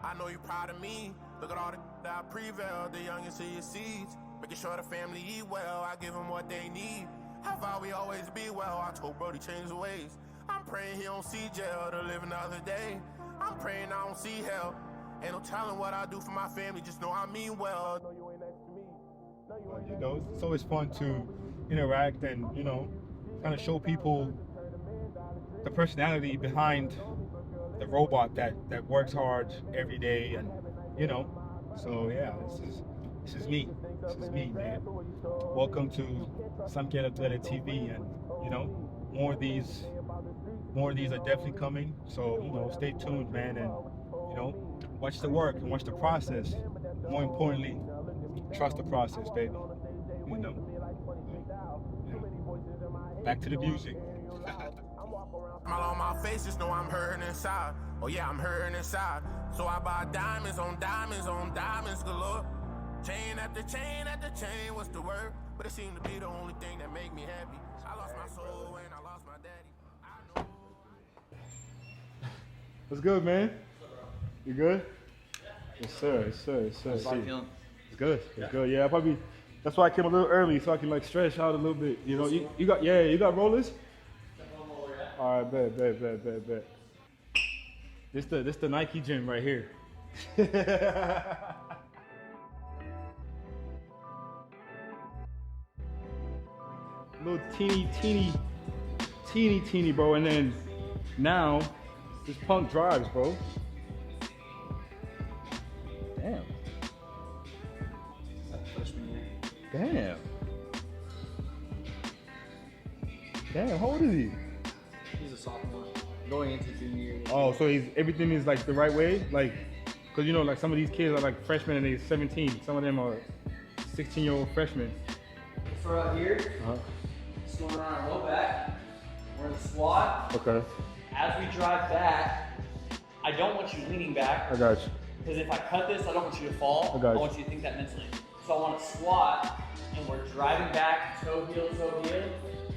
I know you're proud of me. Look at all the that I prevailed, the youngest of your seeds. Making sure the family eat well, I give them what they need. How far we always be well, I told Brody change the ways. I'm praying he don't see jail to live another day. I'm praying I don't see hell. Ain't no telling what I do for my family, just know I mean well. No, you ain't next to me. No, you ain't You know, it's always fun to interact and, you know, kind of show people the personality behind the robot that works hard every day, and you know, so yeah, this is me, man. Welcome to Some Kind of Better TV, and you know, more of these are definitely coming. So you know, stay tuned, man, and you know, watch the work and watch the process. More importantly, trust the process, baby. You know. Yeah. Back to the music. Smile on my face, just know I'm hurting inside. Oh yeah, I'm hurting inside. So I buy diamonds on diamonds on diamonds galore. Chain after chain after chain, what's the word? But it seemed to be the only thing that make me happy. I lost my soul and I lost my daddy. I know. What's good, man? You good? Yes, sir. Yes, sir. Yes, sir. How's your feeling? It's good. It's good. Yeah, that's why I came a little early so I can like stretch out a little bit. You know, you got rollers? All right, bet. This the Nike gym right here. Little teeny, bro. And then now this punk drives, bro. Damn. Damn, how old is he? He's a sophomore, going into junior year. Oh, so everything is like the right way? Like, cause you know, like some of these kids are like freshmen and they're 17. Some of them are 16-year-old freshmen. So out here, just going around, roll back. We're in the squat. Okay. As we drive back, I don't want you leaning back. I got you. Because if I cut this, I don't want you to fall. I got you. want you to think that mentally. So I want to squat, and we're driving back, toe heel,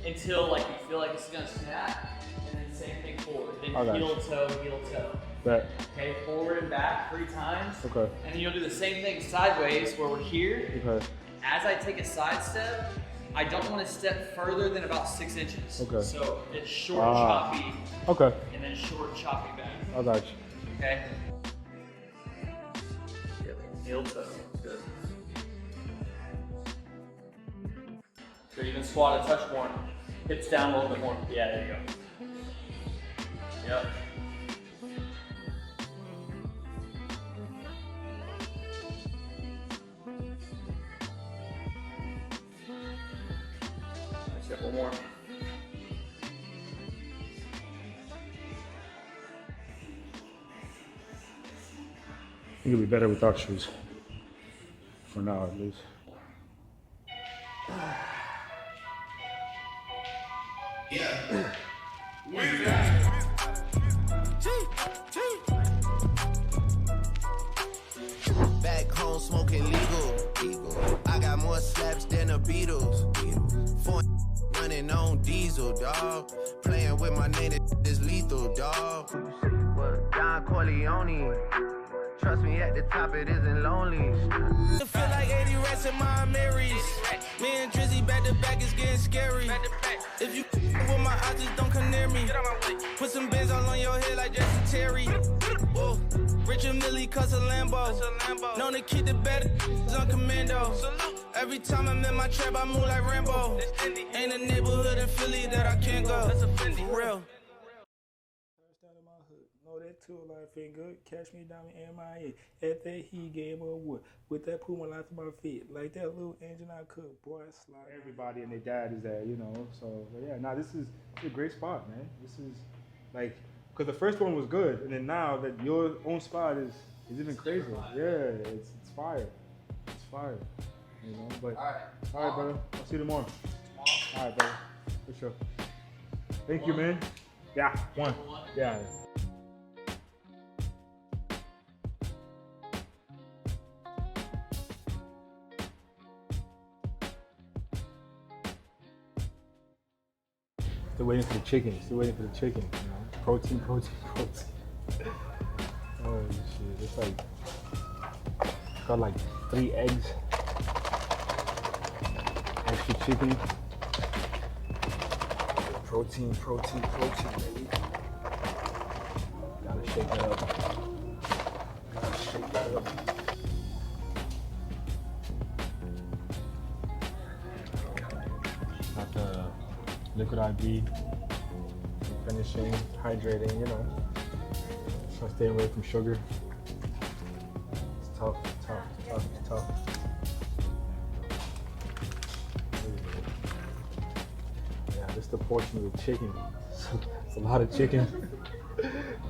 until like you feel like it's gonna snap, and then same thing forward. Then heel toe. Bet. Okay, forward and back 3 times. Okay. And then you'll do the same thing sideways, where we're here. Okay. As I take a side step, I don't want to step further than about 6 inches. Okay. So it's short, choppy. Okay. And then short, choppy back. I got you. Okay. Heel toe. Good. So you can squat a touch more. Hips down a little bit more. Yeah, there you go. Yep. Let's get one more. I think it'll be better without shoes. For now, at least. Yeah. Back home smoking legal. I got more slaps than the Beatles. Running on diesel, dog. Playing with my name is lethal, dog. Don Corleone. Trust me, at the top it isn't lonely. It feel like 80 rats in my Marys. Me and Drizzy back to back is getting scary. If you with my eyes, just don't come near me. Put some bands all on your head like Jesse Terry. Whoa. Richard Millie cuss a Lambo. Known to keep the better on commando. Every time I'm in my trap, I move like Rambo. Ain't a neighborhood in Philly that I can't go. For real. No, that tour life ain't good. Catch me down in MIA. At that he gave a wood. With that Puma life to my feet. Like that little engine I could. Boy, I slide. Everybody and their dad is there, you know. So, but yeah, now this is a great spot, man. This is like, because the first one was good. And then now that your own spot is even crazier. Yeah, it's fire. It's fire. You know, but. All right, brother. I'll see you tomorrow. All right, brother. For sure. Thank you, man. Yeah, one. Yeah. Still waiting for the chicken. You know? Protein. Holy shit, it's like, got like 3 eggs, extra chicken. Protein, baby. Gotta shake that up. Got the liquid IV, finishing, hydrating, you know. So stay away from sugar. It's tough. Yeah, this is the portion of the chicken. It's a lot of chicken.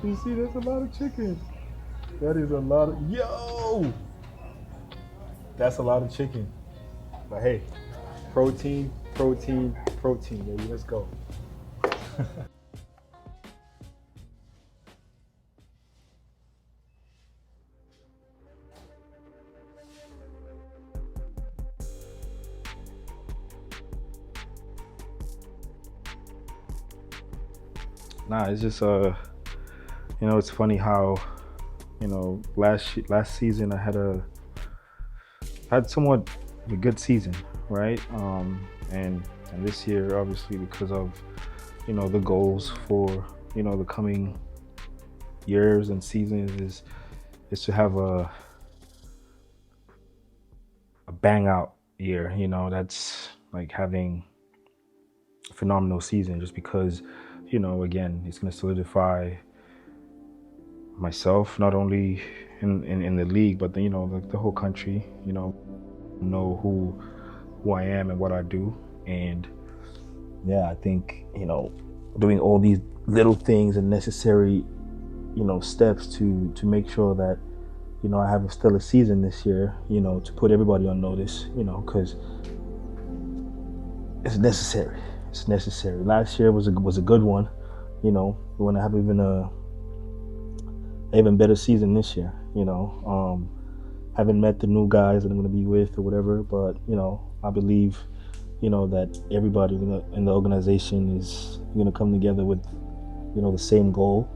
You see, there's a lot of chicken. That is a lot of, yo! That's a lot of chicken. But hey, protein, baby, let's go. Nah, it's just you know, it's funny how, you know, last season I had somewhat a good season, right? And this year, obviously, because of, you know, the goals for, you know, the coming years and seasons is to have a bang out year. You know, that's like having a phenomenal season, just because, you know, again, it's going to solidify myself, not only in the league, but you know, the whole country, you know who I am and what I do. And yeah, I think, you know, doing all these little things and necessary, you know, steps to make sure that, you know, I have still a season this year, you know, to put everybody on notice, you know, because it's necessary. It's necessary. Last year was a good one, you know. We want to have even better season this year, you know. Haven't met the new guys that I'm going to be with or whatever, but, you know, I believe, you know, that everybody in the organization is going to come together with, you know, the same goal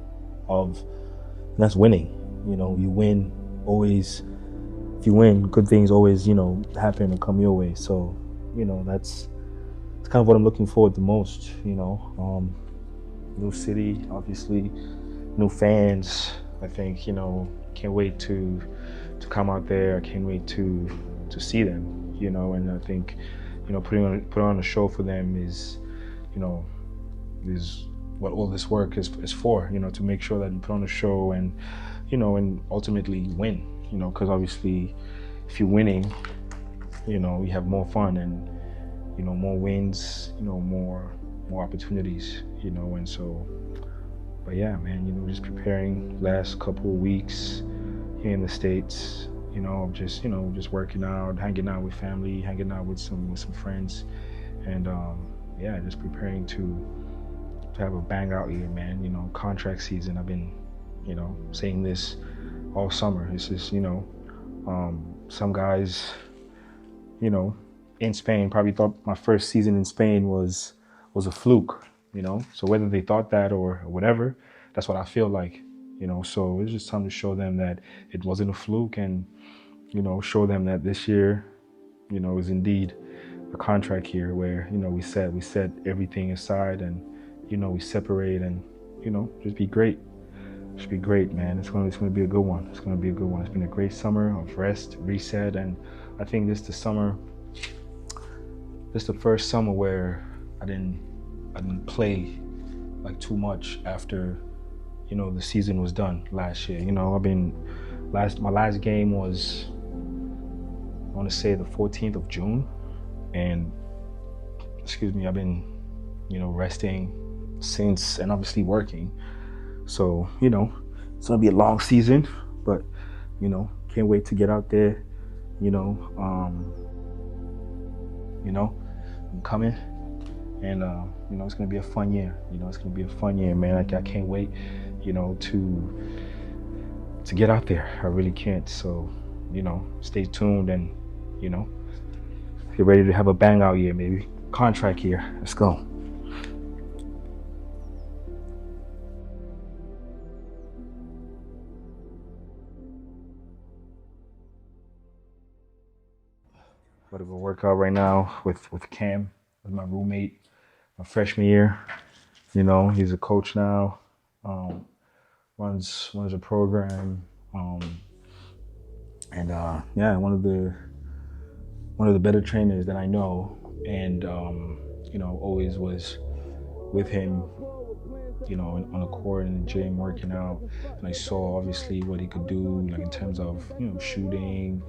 of, and that's winning. You know, you win always. If you win, good things always, you know, happen and come your way. So, you know, it's kind of what I'm looking forward to most, you know. New city, obviously, new fans. I think, you know, can't wait to come out there. I can't wait to see them, you know. And I think, you know, putting on a show for them is, you know, is what all this work is for, you know, to make sure that you put on a show and, you know, and ultimately win, you know, because obviously if you're winning, you know, you have more fun and, you know, more wins, you know, more opportunities, you know. And so, but yeah, man, you know, just preparing last couple of weeks here in the States, you know, just working out, hanging out with family, hanging out with some friends, and yeah, just preparing to have a bang out year, man. You know, contract season. I've been, you know, saying this all summer. It's just, you know, some guys, you know, in Spain probably thought my first season in Spain was a fluke, you know. So whether they thought that or whatever, that's what I feel like, you know. So it's just time to show them that it wasn't a fluke, and, you know, show them that this year, you know, is indeed a contract year where, you know, we set everything aside and, you know, we separate and, you know, just be great. It should be great, man. It's gonna be a good one. It's gonna be a good one. It's been a great summer of rest, reset, and I think this the first summer where I didn't play like too much after, you know, the season was done last year. You know, my last game was, I want to say, the 14th of June, and I've been, you know, resting since, and obviously working. So, you know, it's gonna be a long season, but, you know, can't wait to get out there. You know, I'm coming, and you know, it's gonna be a fun year. You know, it's gonna be a fun year, man. I can't wait, you know, to get out there. I really can't. So, you know, stay tuned and, you know, get ready to have a bang out year, maybe contract year. Let's go. About to go work out right now with Cam, with my roommate, my freshman year. You know, he's a coach now, runs a program, and yeah, one of the better trainers that I know, and you know, always was with him, you know, on the court in the gym working out, and I saw obviously what he could do, like in terms of, you know, shooting,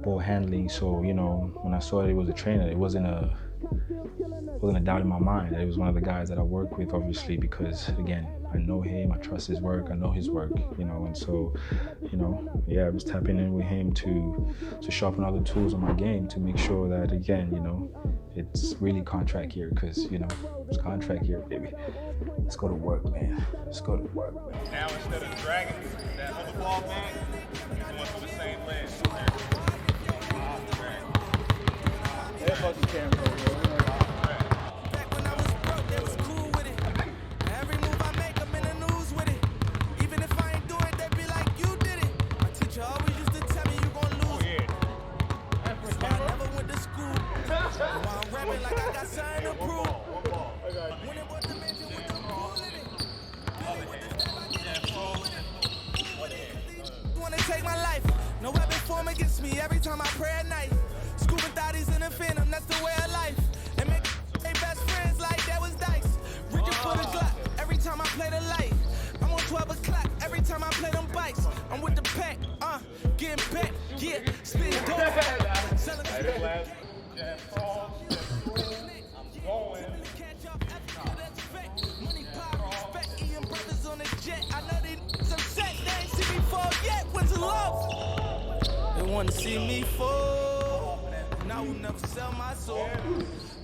ball handling. So, you know, when I saw that he was a trainer, it wasn't a doubt in my mind that he was one of the guys that I work with, obviously, because again, I know him, I trust his work, I know his work, you know, and so, you know, yeah, I was tapping in with him to sharpen other tools on my game to make sure that, again, you know, it's really contract here, because, you know, it's contract here, baby. Let's go to work, man. Let's go to work, man. Now instead of dragging that other ball back, you're going through the same leg. Everybody's the camera, bro. Take my life, no weapon form against me every time I pray at night. Scuba thotties in the phantom, that's the way of life. And make they best friends like that was dice. Reaching for the Glock every time I play the light. I'm on 12 o'clock every time I play them bikes. I'm with the pack, getting back, yeah, spin dope. I'm going. Money, power, respect, Ian brothers on the jet. I know they upset, they ain't see me fall yet. What's love? They wanna see me fall, and I will never sell my soul.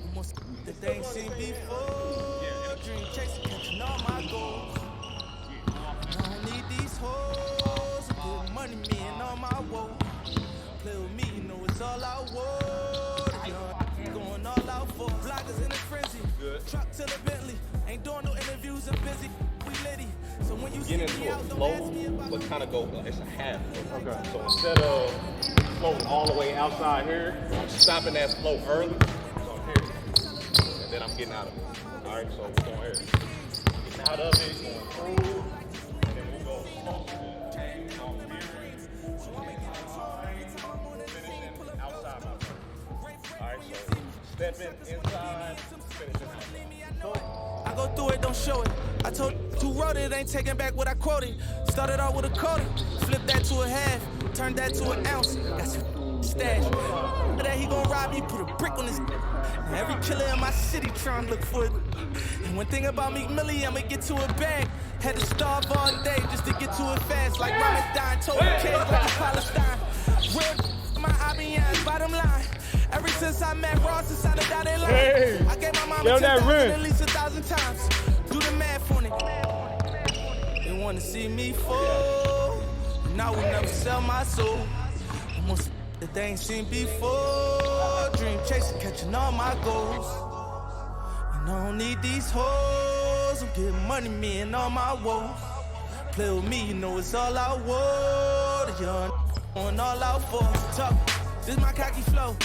Almost that they ain't seen before. Dream chasing, catching all my goals. I don't need these hoes. Put money, me and all my woes. Play with me, you know it's all I want. Going all out for bloggers in a frenzy. Truck to the Bentley, ain't doing no interviews, I'm busy. We litty. So when you Get into a flow, but kind of go, it's a half flow. Okay. So instead of floating all the way outside here, I'm stopping that flow early. So I'm here. And then I'm getting out of it. All right, so we're going here. Getting out of it, going through, and then we'll go close to it. On here. Finishing outside my flow. All right, so stepping inside, finishing outside. I go through it, don't show it. I told who wrote it, ain't taking back what I quoted. Started out with a quarter, flipped that to a half, turned that to an ounce. Got some stash. That he gon' rob me, put a brick on his. Now every killer in my city trying to look for it. And one thing about Meek Millie, I'ma get to a bag. Had to starve all day just to get to it fast. Like Ramadan, told the kids like in Palestine. Real my IBM's bottom line. Ever since I met Ross, it's on the dotted line. Hey, I gave my mama 10,000 at least 1,000 times. Do the math on it. They wanna see me fall, and I will never sell my soul. Almost that they ain't seen before. Dream chasing, catching all my goals. And I don't need these hoes. I'm getting money, me and all my woes. Play with me, you know it's all I want. Young on all out for tough. This my cocky flow.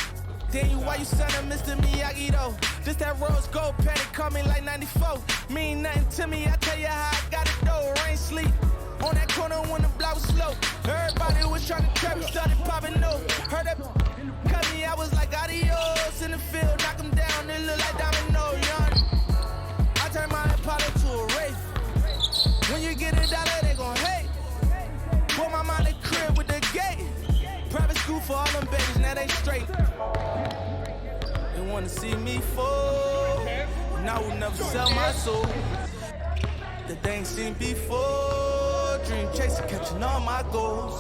Then you, why you soundin' Mr. Miyagi though? This that rose gold patty, call me like 94. Mean nothing to me, I tell you how I got it though. Rain sleep on that corner when the block was slow. Everybody was trying to trap me, started popping no. Heard that cut me, I was like adios in the field, knock him down, it look like domino, young. I turn my Impala to a Wraith. When you get $1, they gon' hate. Put my mind in crib with the gate. Private school for all them babies, now they straight. They wanna see me fall, and I will never sell my soul. That they ain't seen before. Dream chasing, catching all my goals.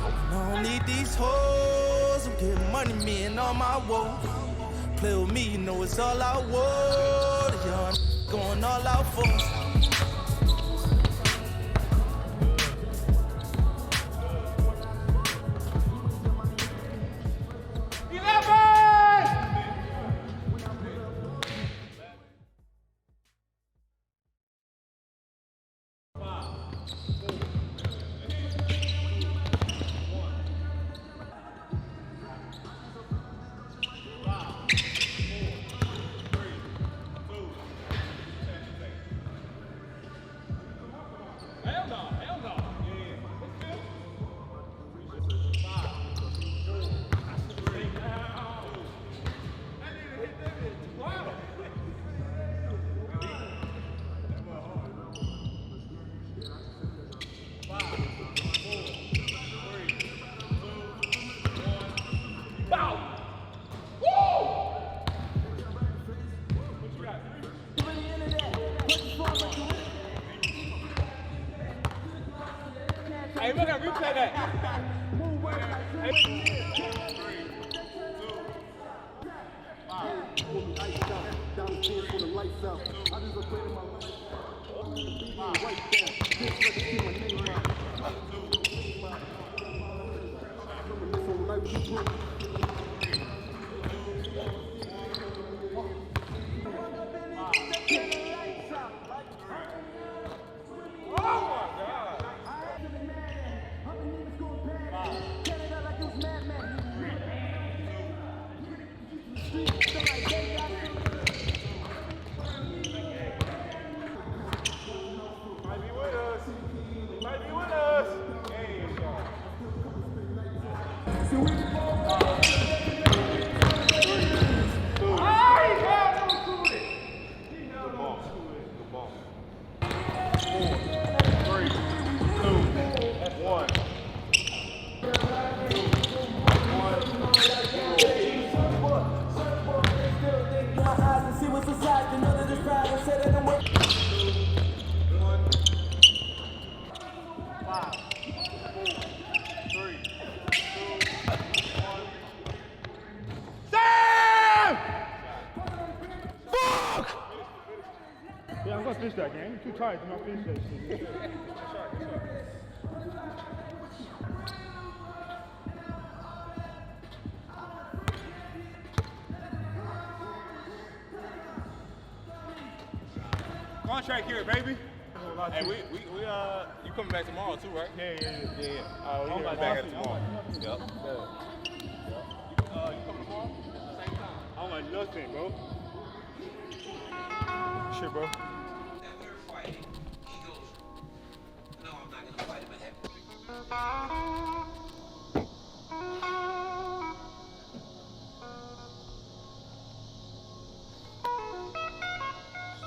And I don't need these hoes. I'm getting money, me and all my woes. Play with me, you know it's all I want. Young going all out for us. Yeah, I'm gonna finish that game. I'm too tired to not finish that shit. Good shot, good shot. Contract here, baby. Hey, you coming back tomorrow too, right? Yeah. I'm back at it tomorrow. Yep. You coming tomorrow? Same time. I don't like nothing, bro. Shit, bro.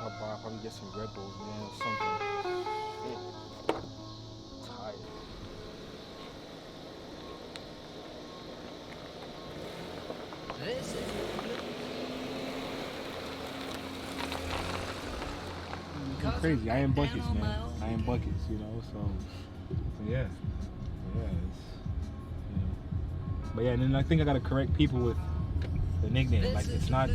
I'll probably get some Red Bulls, man, or something. Tired. It's crazy. I am buckets, man. I am buckets, you know. So yeah, it's, you know. But yeah, and then I think I gotta correct people with the nickname. Like it's not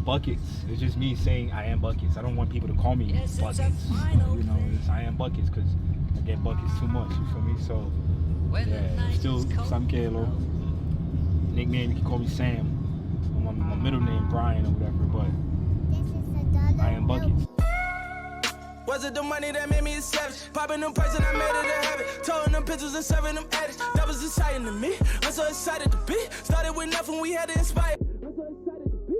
buckets. It's just me saying I am buckets. I don't want people to call me buckets. You know, it's I am buckets because I get buckets too much. You feel me? So yeah, it's still Sam Kalo. Nickname, you can call me Sam. My middle name Brian or whatever, but I am buckets. Was it the money that made me a savage? Popping them prices, I made it a habit. Towing them pictures and serving them addicts. That was exciting to me. I'm so excited to be. Started with nothing, we had to inspire. I'm so excited to be.